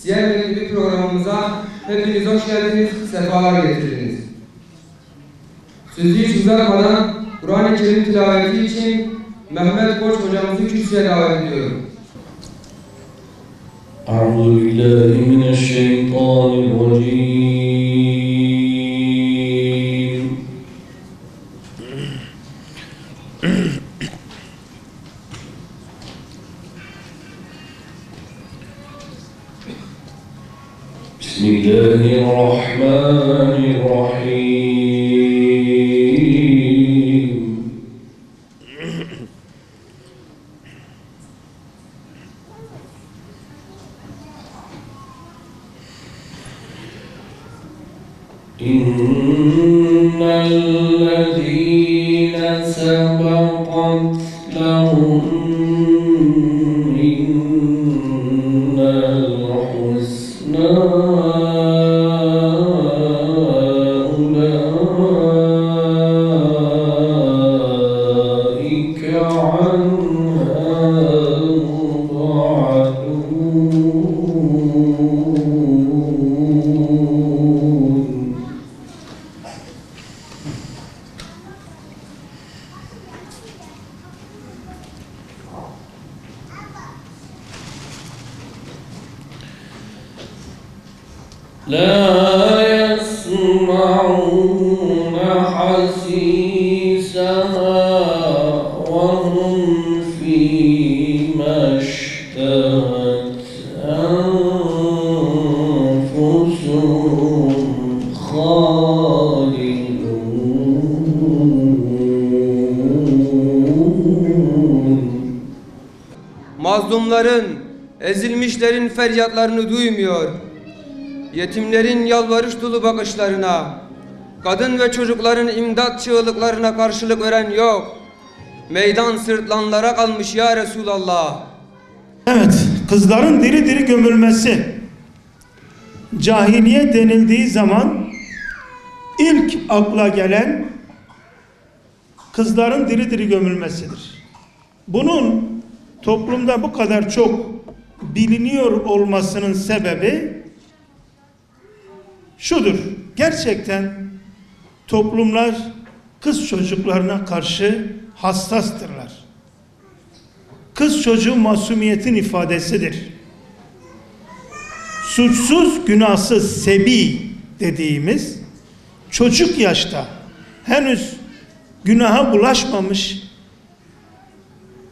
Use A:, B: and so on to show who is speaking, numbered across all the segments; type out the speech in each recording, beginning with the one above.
A: Siyer Mektebi programımıza hepiniz hoş geldiniz, sefalar getirdiniz. Sözü hiç uzatmadan Kur'an-ı Kerim tilaveti için Mehmet Koç hocamızı kürsüye davet ediyorum.
B: Euzubillahimineşşeytanirracim. Bismillahirrahmanirrahim. İnnellezîne sebeqat lehum minnel husnâ لا يسمعون حسيسها وهم فيما اشتهت أنفسهم خالدون.
A: Mazlumların, ezilmişlerin feryatlarını duymuyor. Yetimlerin yalvarış dolu bakışlarına, kadın ve çocukların imdat çığlıklarına karşılık veren yok. Meydan sırtlanlara kalmış ya Resulallah.
C: Evet, kızların diri diri gömülmesi. Cahiliye denildiği zaman ilk akla gelen kızların diri diri gömülmesidir. Bunun toplumda bu kadar çok biliniyor olmasının sebebi şudur: gerçekten toplumlar kız çocuklarına karşı hassastırlar. Kız çocuğu masumiyetin ifadesidir. Suçsuz, günahsız, sebi dediğimiz çocuk yaşta henüz günaha bulaşmamış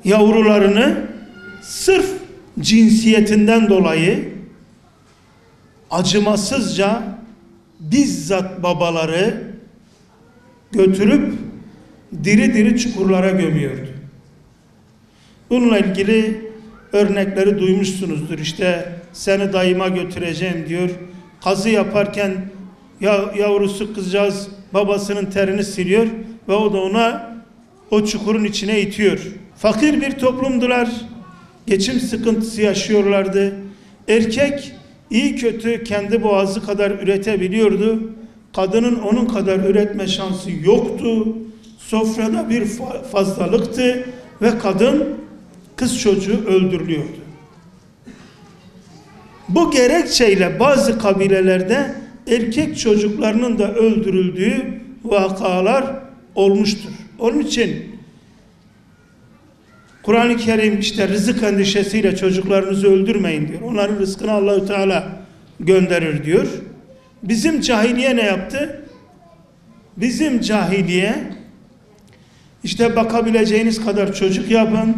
C: yavrularını sırf cinsiyetinden dolayı acımasızca bizzat babaları götürüp diri diri çukurlara gömüyordu. Bununla ilgili örnekleri duymuşsunuzdur. İşte seni dayıma götüreceğim diyor. Kazı yaparken yavrusu kızcağız babasının terini siliyor ve o da ona o çukurun içine itiyor. Fakir bir toplumdular. Geçim sıkıntısı yaşıyorlardı. Erkek iyi kötü kendi boğazı kadar üretebiliyordu. Kadının onun kadar üretme şansı yoktu. Sofrada bir fazlalıktı ve kadın, kız çocuğu öldürülüyordu. Bu gerekçeyle bazı kabilelerde erkek çocuklarının da öldürüldüğü vakalar olmuştur. Onun için Kur'an-ı Kerim işte rızık endişesiyle çocuklarınızı öldürmeyin diyor. Onların rızkını Allah-u Teala gönderir diyor. Bizim cahiliye ne yaptı? Bizim cahiliye işte bakabileceğiniz kadar çocuk yapın,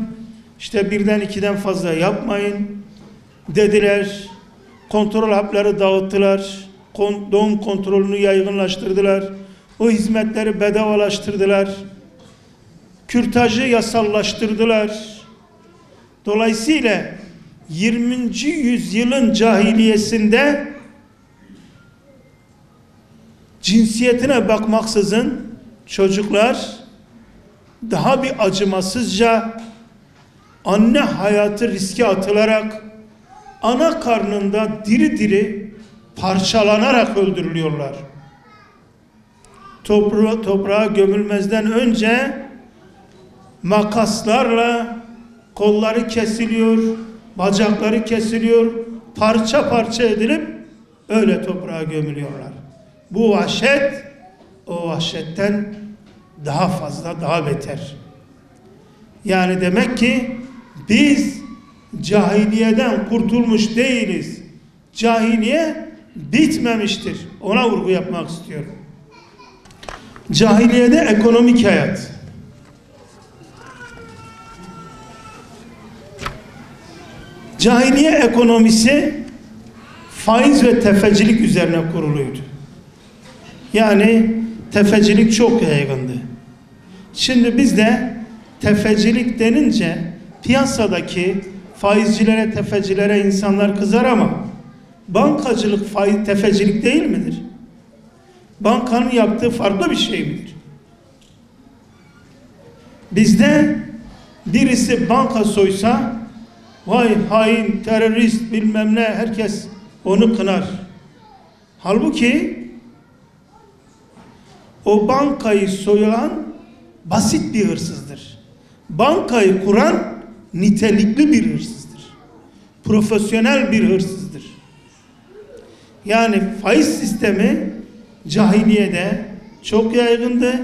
C: işte birden ikiden fazla yapmayın dediler. Kontrol hapları dağıttılar. Doğum kontrolünü yaygınlaştırdılar. O hizmetleri bedavalaştırdılar. Kürtajı yasallaştırdılar. Dolayısıyla 20. yüzyılın cahiliyesinde cinsiyetine bakmaksızın çocuklar daha bir acımasızca anne hayatı riske atılarak ana karnında diri diri parçalanarak öldürülüyorlar. Toprağa gömülmezden önce makaslarla kolları kesiliyor, bacakları kesiliyor, parça parça edilip öyle toprağa gömülüyorlar. Bu vahşet o vahşetten daha fazla, daha beter. Yani demek ki biz cahiliyeden kurtulmuş değiliz. Cahiliye bitmemiştir. Ona vurgu yapmak istiyorum. Cahiliyede ekonomik hayat. Cahiliye ekonomisi faiz ve tefecilik üzerine kuruluydu. Yani tefecilik çok yaygındı. Şimdi bizde tefecilik denince piyasadaki faizcilere, tefecilere insanlar kızar ama bankacılık tefecilik değil midir? Bankanın yaptığı farklı bir şey midir? Bizde birisi banka soysa vay hain, terörist bilmem ne herkes onu kınar. Halbuki o bankayı soyan basit bir hırsızdır. Bankayı kuran nitelikli bir hırsızdır. Profesyonel bir hırsızdır. Yani faiz sistemi cahiliyede çok yaygındı.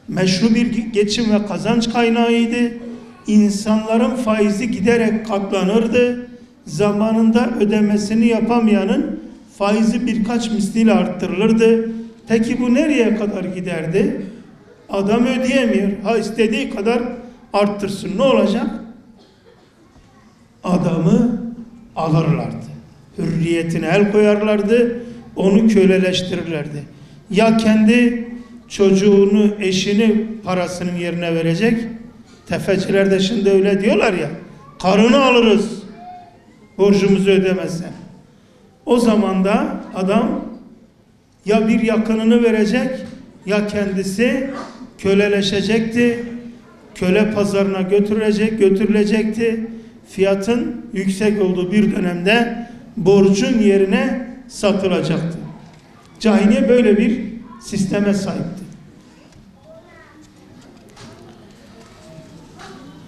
C: Meşru bir geçim ve kazanç kaynağıydı. İnsanların faizi giderek katlanırdı. Zamanında ödemesini yapamayanın faizi birkaç misliyle arttırılırdı. Peki bu nereye kadar giderdi? Adam ödeyemiyor. Ha istediği kadar arttırsın. Ne olacak? Adamı alırlardı. Hürriyetine el koyarlardı. Onu köleleştirirlerdi. Ya kendi çocuğunu, eşini parasının yerine verecek. Tefeciler de şimdi öyle diyorlar ya. Karını alırız. Borcumuzu ödemezsen. O zaman da adam ya bir yakınını verecek ya kendisi köleleşecekti. Köle pazarına götürülecekti. Fiyatın yüksek olduğu bir dönemde borcun yerine satılacaktı. Cahiliye böyle bir sisteme sahipti.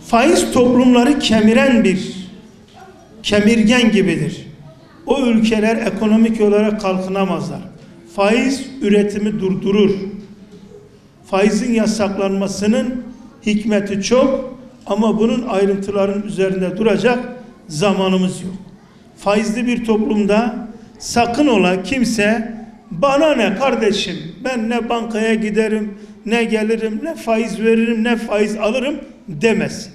C: Faiz toplumları kemiren bir kemirgen gibidir. O ülkeler ekonomik olarak kalkınamazlar. Faiz üretimi durdurur. Faizin yasaklanmasının hikmeti çok ama bunun ayrıntıların üzerinde duracak zamanımız yok. Faizli bir toplumda sakın ola kimse bana ne kardeşim, ben ne bankaya giderim, ne gelirim, ne faiz veririm, ne faiz alırım demesin.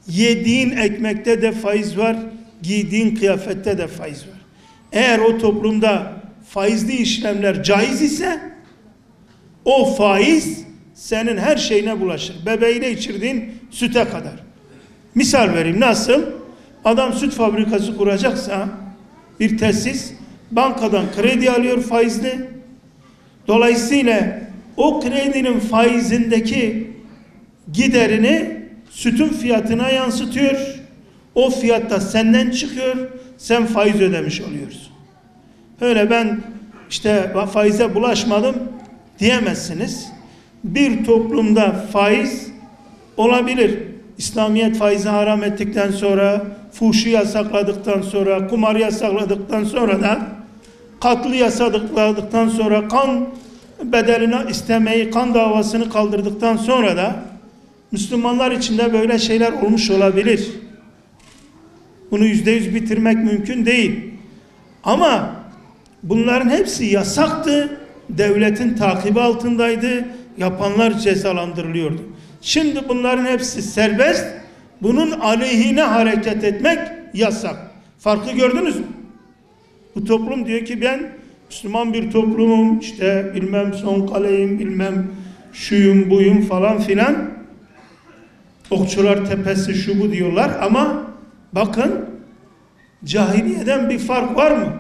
C: Yediğin ekmekte de faiz var, giydiğin kıyafette de faiz var. Eğer o toplumda faizli işlemler caiz ise o faiz senin her şeyine bulaşır. Bebeğine içirdiğin süte kadar. Misal vereyim, nasıl? Adam süt fabrikası kuracaksa bir tesis bankadan kredi alıyor faizli. Dolayısıyla o kredinin faizindeki giderini sütün fiyatına yansıtıyor. O fiyatta senden çıkıyor. Sen faiz ödemiş oluyorsun. Öyle ben işte faize bulaşmadım diyemezsiniz. Bir toplumda faiz olabilir. İslamiyet faizi haram ettikten sonra, fuhşu yasakladıktan sonra, kumar yasakladıktan sonra da, katlı yasakladıktan sonra, kan bedelini istemeyi, kan davasını kaldırdıktan sonra da Müslümanlar içinde böyle şeyler olmuş olabilir. Bunu %100 bitirmek mümkün değil. Ama bunların hepsi yasaktı. Devletin takibi altındaydı. Yapanlar cezalandırılıyordu. Şimdi bunların hepsi serbest. Bunun aleyhine hareket etmek yasak. Farkı gördünüz mü? Bu toplum diyor ki ben Müslüman bir toplumum, işte bilmem son kaleyim, bilmem şuyum buyum falan filan. Okçular tepesi şu bu diyorlar ama bakın cahiliyeden bir fark var mı?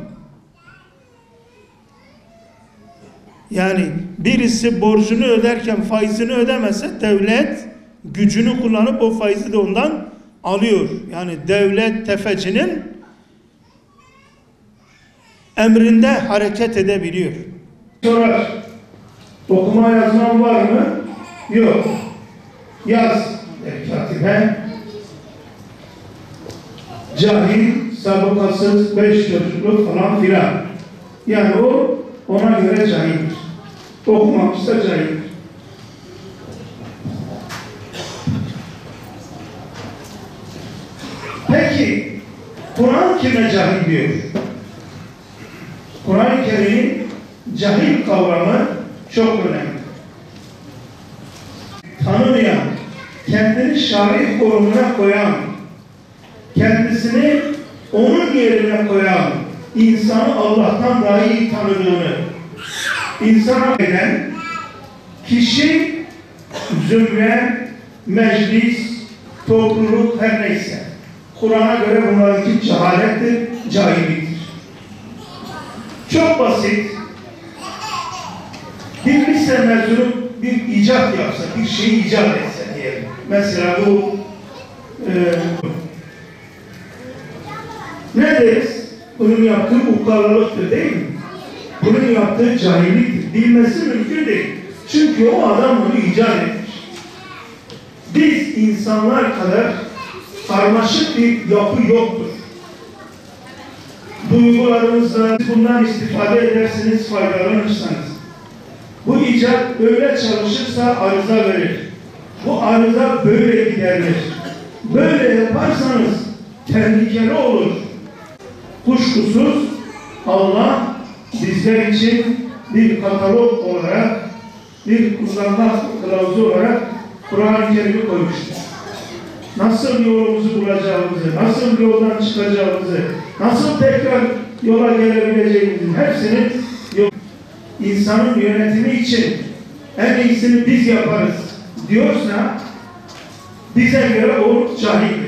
C: Yani birisi borcunu öderken faizini ödemese devlet gücünü kullanıp o faizi de ondan alıyor. Yani devlet tefecinin emrinde hareket edebiliyor. Sorar, okuma yazman var mı? Yok. Yaz der katibe. Cahil sabıkasız, 5 çocuklu falan filan. Yani o ona göre cahildir. Okumamışsa cahildir. Peki, Kur'an kime cahil diyor? Kur'an-ı Kerim'in cahil kavramı çok önemli. Tanımayan, kendini şarih konumuna koyan, kendisini onun yerine koyan, insanı Allah'tan daha iyi tanıdığını insana eden kişi, zümre, meclis, topluluk her neyse Kur'an'a göre bunlarınki cehalettir, cahilliktir. Çok basit. Bir lise mezunu bir icat yapsa, bir şeyi icat etse diyelim. Mesela bu ne deriz? Bunun yaptığı ukalalıktır değil mi? Bunun yaptığı cahilliktir. Bilmesi mümkün değil. Çünkü o adam bunu icat etmiş. Biz insanlar kadar karmaşık bir yapı yoktur. Duygularımızla bundan istifade edersiniz, faydalanırsanız. Bu icat böyle çalışırsa arıza verir. Bu arıza böyle giderler. Böyle yaparsanız tehlikeli olur. Kuşkusuz Allah bizler için bir katalog olarak, bir kullanma kılavuzu olarak Kur'an-ı Kerim'i koymuştur. Nasıl yolumuzu bulacağımızı, nasıl yoldan çıkacağımızı, nasıl tekrar yola gelebileceğimizin hepsini insanın yönetimi için en iyisini biz yaparız diyorsa bize göre o cahildir.